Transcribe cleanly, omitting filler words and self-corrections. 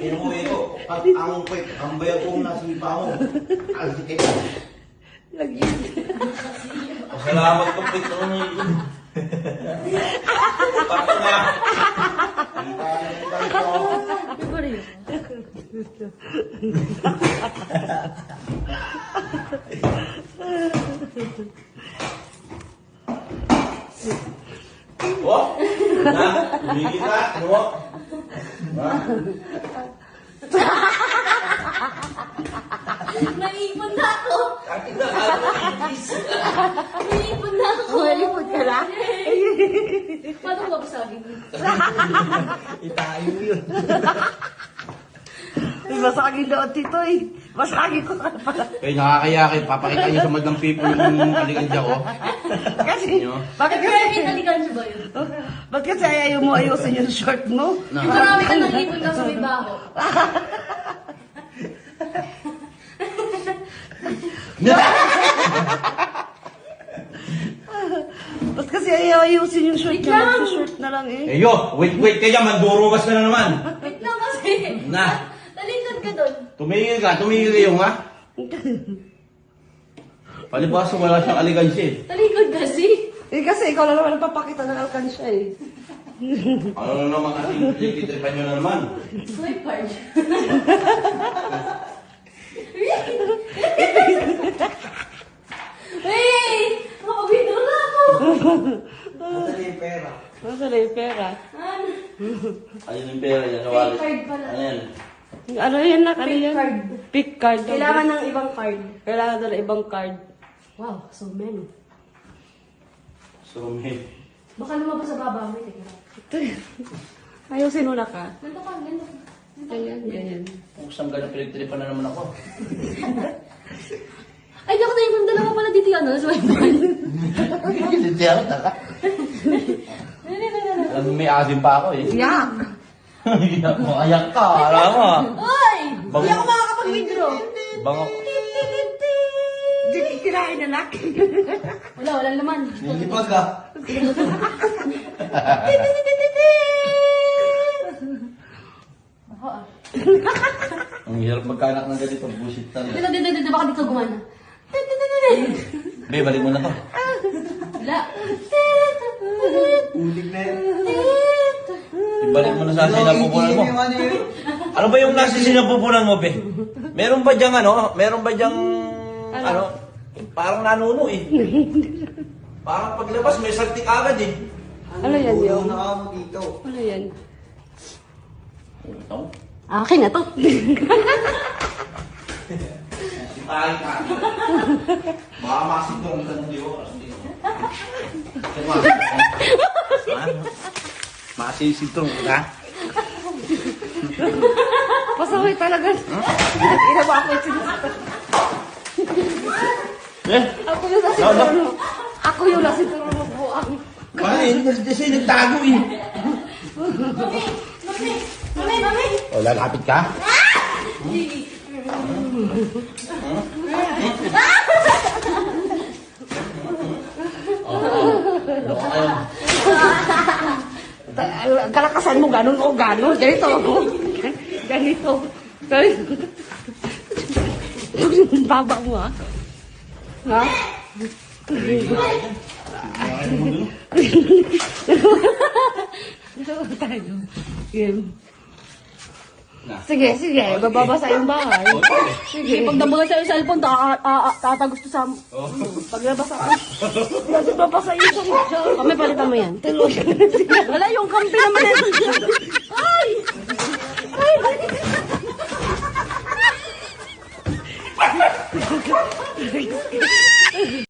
Inuwi ko. At ang bayag kong nasipa mo. Alsikip. Lagyan. Salamat po, Pito. Tapos na. Ano rin? Oh, na, bigyan ka, ano? Ha? Naipon na ako. Akin na, ibis. Naipon na ako. Malipot ka na? Paano ko babasagin? Itayo yun. Masakagin doon, Tito eh. Masakagin ko na pala. Kaya nakakayakit, papakita niyo sa madlang people yung kalikan dyan ko. Kasi, bakit Pero kasi, kinalikan siya ba yun? bakit kasi ayaw mo ayusin yung short mo? Yung marami ka nang ipon ka sa may baho. Ba't kasi ayaw ayusin yung short Wait niya? lang. Magsushort na lang eh. Eh yo, wait kaya, mandurugas ka na naman. Wait lang kasi. Na, Talikod ka doon. tumigil kayo nga. Palibasa wala siyang aligansya eh. Talikod kasi. Eh kasi ikaw na naman nagpapakita ng alkansya eh. Ano na naman kasi, titripan nyo na naman. Swipe card. Hey! Makabito na ako. Nasaan yung pera? Nasaan na yung pera? Ano? Ayun yung pera niya sa wallet. Card pala. Ano yan? Ano yan na? Ano Pick yan? card. Pick card. Kailangan ng ibang card. Kailangan na ng ibang card. Wow, so many. So, may... Baka lumabas sa baba mo. Teka lang. Ayusin mo na ka. Ganito ka, ganito. Ganyan, ganyan. Pusang ganun, pinagtripan na naman ako. Ay, di ako tayo kung dalawa pala dito yan, no? Swipe card. Hindi ako taka. May asim pa ako eh. Yak! Makayak ka, alam mo. Oy! Bango. Hindi ako makakapag-withdraw. Bango. Di kinain na nak. Walang laman. Nilipag ka. Ako ah. Ang hirap magkaanak ng ganito, bullshit talaga. Dito, baka dito gumana. Be, balik mo na to. Wala. Ulig na yan. Ibalik mo na sa sinapupunan mo. Ano ba yung nasa sinapupunan mo, Be? Meron ba diyang ano? Meron ba diyang ano? Parang nanuno eh. Parang paglabas may saltik agad eh. Ano yan yung? dito. Ano yan? Ito? Akin na to. Sipay ka. Baka masitong ka ng Diyos. Masisitong ka? Pasaway talaga. Ina ba ako yung sinisita? Eh? Ako yung nasituro. Ako yung nasituro mo po ang... Paano eh? Kasi nagtago eh. Mami! O, lalapit ka? Kalakasan mo ganun o ganun. Ganito. Ganito. Ganito. Baba mo ha. Ha? Tayo. Game. Sige, sige. Babasa yung bahay. Sige, pag nabulan sa yung cellphone, tatagos to sa... Paglabas ako. Babasa yung sa... Kami palitan mo yan. Wala yung kampi naman yan.